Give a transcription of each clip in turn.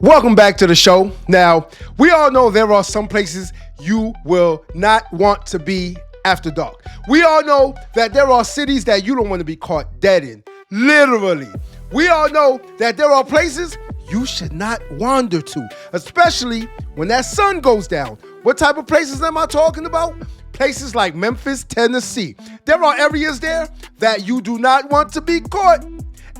Welcome back to the show. Now, we all know there are some places you will not want to be after dark. We all know that there are cities that you don't want to be caught dead in, literally. We all know that there are places you should not wander to, especially when that sun goes down. What type of places am I talking about? Places like Memphis, Tennessee. There are areas there that you do not want to be caught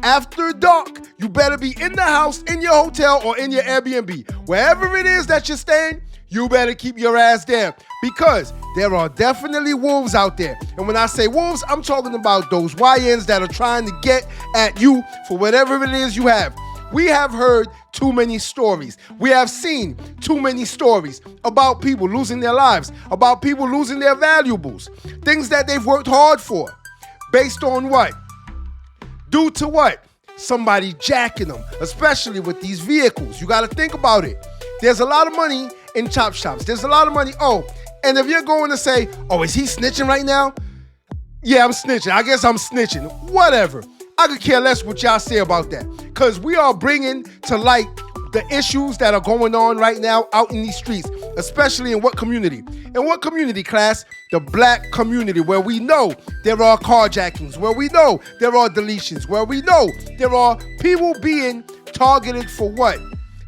after dark. You better be in the house, in your hotel, or in your Airbnb. Wherever it is that you're staying, you better keep your ass there because there are definitely wolves out there. And when I say wolves, I'm talking about those YNs that are trying to get at you for whatever it is you have. We have heard too many stories. We have seen too many stories about people losing their lives, about people losing their valuables, things that they've worked hard for. Based on what? Due to what? Somebody jacking them, especially with these vehicles. You got to think about it. There's a lot of money in chop shops. There's a lot of money. Oh, and if you're going to say, oh, is he snitching right now? Yeah, I'm snitching. I guess I'm snitching. Whatever. I could care less what y'all say about that because we are bringing to light the issues that are going on right now out in these streets, especially in what community? In what community, class? The black community, where we know there are carjackings, where we know there are deletions, where we know there are people being targeted for what?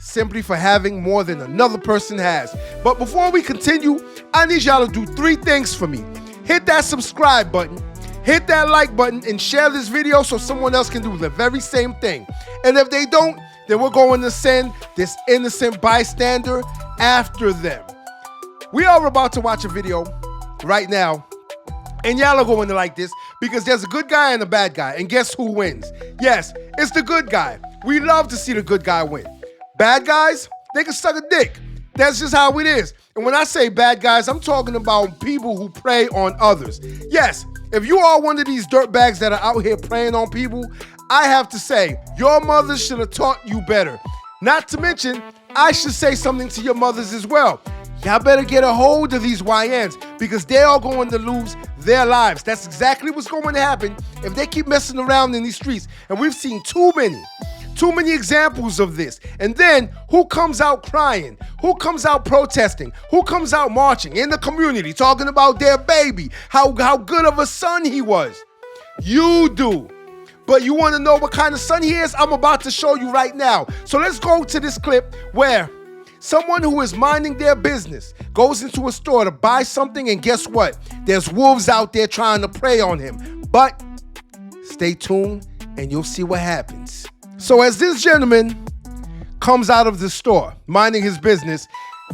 Simply for having more than another person has. But before we continue, I need y'all to do 3 things for me. Hit that subscribe button, hit that like button, and share this video so someone else can do the very same thing. And if they don't, then we're going to send this innocent bystander after them. We are about to watch a video right now, and y'all are going to like this because there's a good guy and a bad guy, and guess who wins? Yes, it's the good guy. We love to see the good guy win. Bad guys, they can suck a dick. That's just how it is. And when I say bad guys, I'm talking about people who prey on others. Yes, if you are one of these dirtbags that are out here preying on people, I have to say, your mother should have taught you better. Not to mention, I should say something to your mothers as well. Y'all better get a hold of these YNs because they are going to lose their lives. That's exactly what's going to happen if they keep messing around in these streets. And we've seen too many examples of this. And then who comes out crying? Who comes out protesting? Who comes out marching in the community talking about their baby, how good of a son he was? You do. But you want to know what kind of son he is? I'm about to show you right now. So let's go to this clip where someone who is minding their business goes into a store to buy something, and guess what? There's wolves out there trying to prey on him. But stay tuned and you'll see what happens. So as this gentleman comes out of the store, minding his business,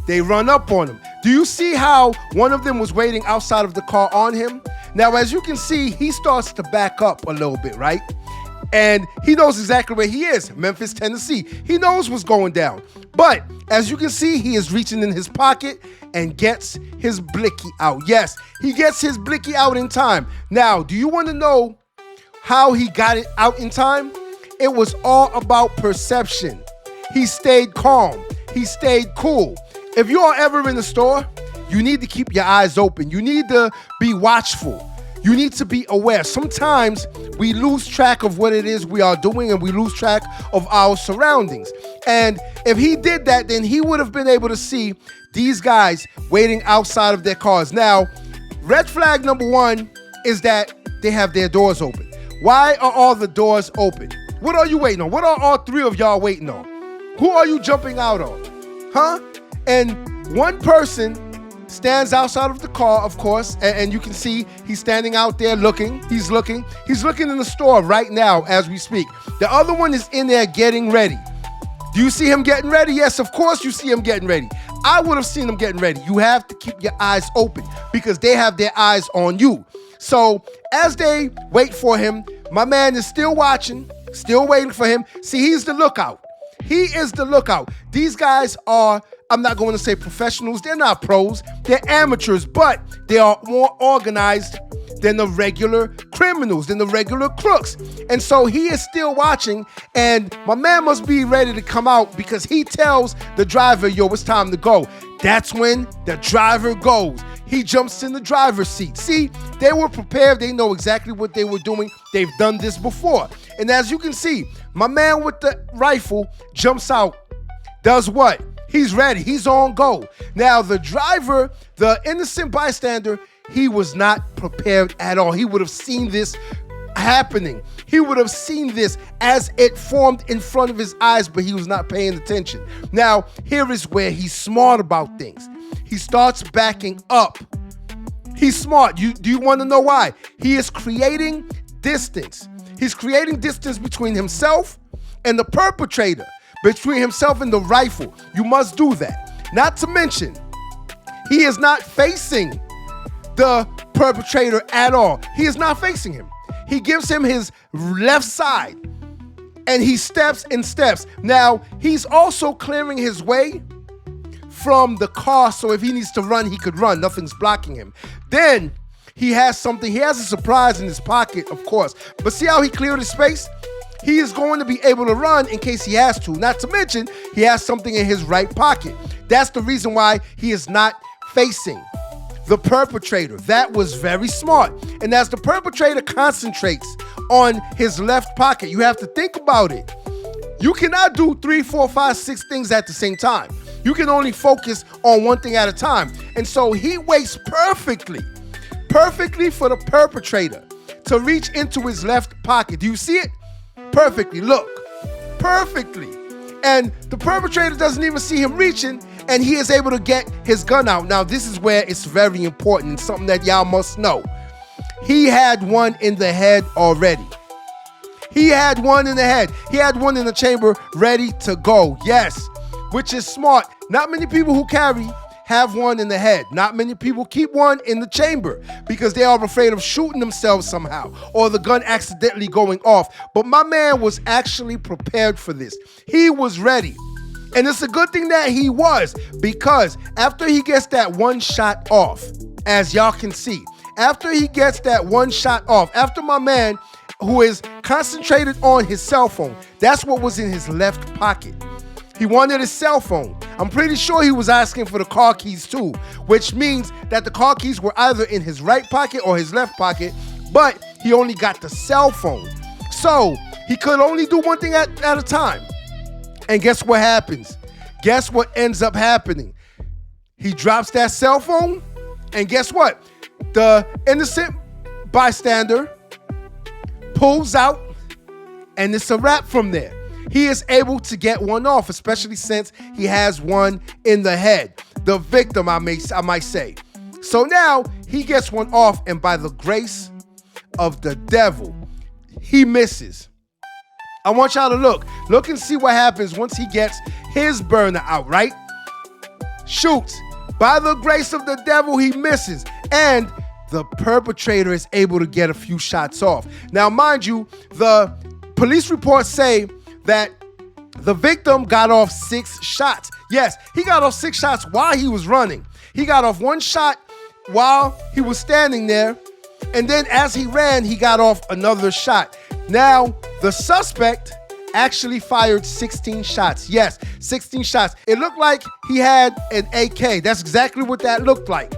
they run up on him. Do you see how one of them was waiting outside of the car on him? Now, as you can see, he starts to back up a little bit, right? And he knows exactly where he is, Memphis, Tennessee. He knows what's going down. But as you can see, he is reaching in his pocket and gets his blicky out. Yes, he gets his blicky out in time. Now, do you want to know how he got it out in time? It was all about perception. He stayed calm. He stayed cool. If you are ever in the store, you need to keep your eyes open. You need to be watchful. You need to be aware. Sometimes we lose track of what it is we are doing and we lose track of our surroundings. And if he did that, then he would have been able to see these guys waiting outside of their cars. Now, red flag number 1 is that they have their doors open. Why are all the doors open? What are you waiting on? What are all 3 of y'all waiting on? Who are you jumping out on? Huh? And one person stands outside of the car, of course, and you can see he's standing out there looking. He's looking in the store right now as we speak. The other one is in there getting ready. Do you see him getting ready? Yes, of course you see him getting ready. I would have seen him getting ready. You have to keep your eyes open because they have their eyes on you. So as they wait for him, my man is still watching, still waiting for him. See, he's the lookout. He is the lookout. These guys are, I'm not going to say professionals. They're not pros. They're amateurs, but they are more organized than the regular criminals, than the regular crooks. And so he is still watching, and my man must be ready to come out because he tells the driver, yo, it's time to go. That's when the driver goes. He jumps in the driver's seat. See, they were prepared. They know exactly what they were doing. They've done this before. And as you can see, my man with the rifle jumps out does what? He's ready. He's on go. Now, the driver, the innocent bystander, he was not prepared at all. He would have seen this happening. He would have seen this as it formed in front of his eyes, but he was not paying attention. Now, here is where he's smart about things. He starts backing up. He's smart. Do you want to know why? He is creating distance. He's creating distance between himself and the perpetrator, between himself and the rifle. You must do that. Not to mention, he is not facing the perpetrator at all. He is not facing him. He gives him his left side, and he steps and steps. Now, he's also clearing his way from the car, so if he needs to run, he could run. Nothing's blocking him. Then he has something. He has a surprise in his pocket, of course. But see how he cleared his space? He is going to be able to run in case he has to. Not to mention, he has something in his right pocket. That's the reason why he is not facing the perpetrator. That was very smart. And as the perpetrator concentrates on his left pocket, you have to think about it. You cannot do 3, 4, 5, 6 things at the same time. You can only focus on one thing at a time. And so he waits perfectly for the perpetrator to reach into his left pocket. Do you see it? Perfectly. Look, perfectly. And the perpetrator doesn't even see him reaching, and he is able to get his gun out. Now, this is where it's very important and something that y'all must know. He had one in the head already. He had one in the head. He had one in the chamber ready to go. Yes, which is smart. Not many people who carry have one in the head. Not many people keep one in the chamber because they are afraid of shooting themselves somehow or the gun accidentally going off. But my man was actually prepared for this. He was ready. And it's a good thing that he was, because after he gets that one shot off, as y'all can see, after he gets that one shot off, after my man, who is concentrated on his cell phone, that's what was in his left pocket. He wanted his cell phone. I'm pretty sure he was asking for the car keys too, which means that the car keys were either in his right pocket or his left pocket, but he only got the cell phone. So he could only do one thing at a time. And guess what happens? Guess what ends up happening? He drops that cell phone, and guess what? The innocent bystander pulls out, and it's a wrap from there. He is able to get one off, especially since he has one in the head. The victim, I might say. So now he gets one off, and by the grace of the devil, he misses. I want y'all to look and see what happens once he gets his burner out, right? Shoots. By the grace of the devil, he misses. And the perpetrator is able to get a few shots off. Now, mind you, the police reports say that the victim got off 6 shots. Yes, he got off 6 shots while he was running. He got off 1 shot while he was standing there. And then as he ran, he got off another shot. Now, the suspect actually fired 16 shots. Yes, 16 shots. It looked like he had an AK. That's exactly what that looked like.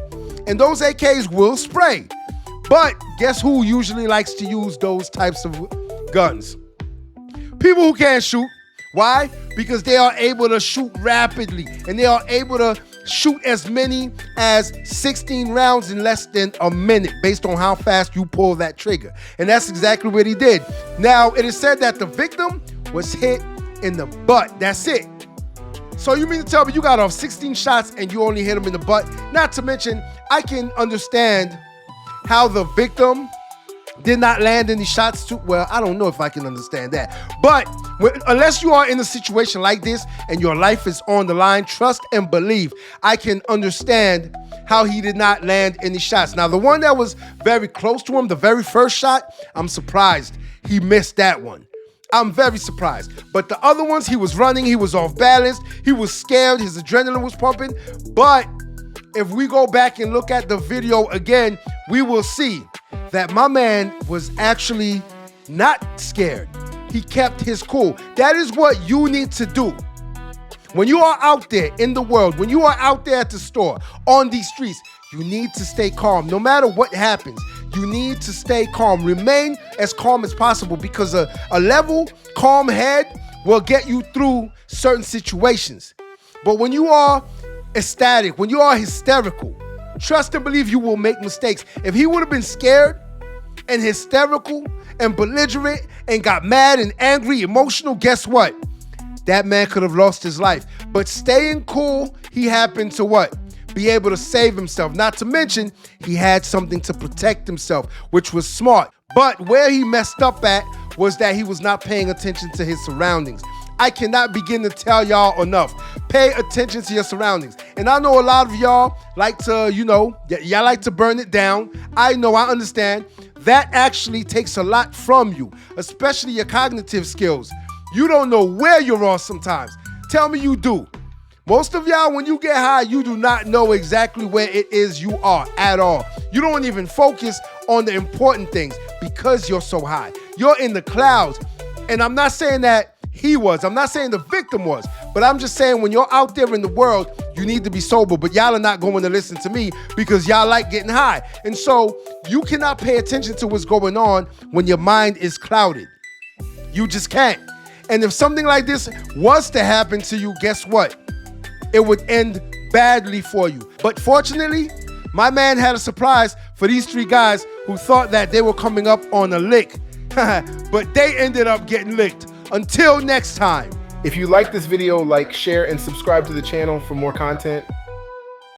And those AKs will spray. But guess who usually likes to use those types of guns? People who can't shoot. Why? Because they are able to shoot rapidly, and they are able to shoot as many as 16 rounds in less than a minute based on how fast you pull that trigger. And that's exactly what he did. Now, it is said that the victim was hit in the butt. That's it. So you mean to tell me you got off 16 shots and you only hit him in the butt? Not to mention, I can understand how the victim did not land any shots too. Well, I don't know if I can understand that. But unless you are in a situation like this and your life is on the line, trust and believe, I can understand how he did not land any shots. Now, the one that was very close to him, the very first shot, I'm surprised he missed that one. I'm very surprised. But the other ones, he was running, he was off balance, he was scared, his adrenaline was pumping. But if we go back and look at the video again, we will see that my man was actually not scared. He kept his cool. That is what you need to do. When you are out there in the world, when you are out there at the store, on these streets, you need to stay calm. No matter what happens, you need to stay calm. Remain as calm as possible, because a level, calm head will get you through certain situations. But when you are ecstatic, when you are hysterical, trust and believe you will make mistakes. If he would have been scared and hysterical and belligerent and got mad and angry, emotional, guess what? That man could have lost his life. But staying cool, he happened to what? Be able to save himself. Not to mention, he had something to protect himself, which was smart. But where he messed up at was that he was not paying attention to his surroundings. I cannot begin to tell y'all enough. Pay attention to your surroundings. And I know a lot of y'all like to, y'all like to burn it down. I know, I understand. That actually takes a lot from you, especially your cognitive skills. You don't know where you're on sometimes. Tell me you do. Most of y'all, when you get high, you do not know exactly where it is you are at all. You don't even focus on the important things because you're so high. You're in the clouds. And I'm not saying that he was. I'm not saying the victim was. But I'm just saying when you're out there in the world, you need to be sober. But y'all are not going to listen to me because y'all like getting high. And so you cannot pay attention to what's going on when your mind is clouded. You just can't. And if something like this was to happen to you, guess what? It would end badly for you. But fortunately, my man had a surprise for these three guys who thought that they were coming up on a lick. But they ended up getting licked. Until next time. If you like this video, like, share, and subscribe to the channel for more content.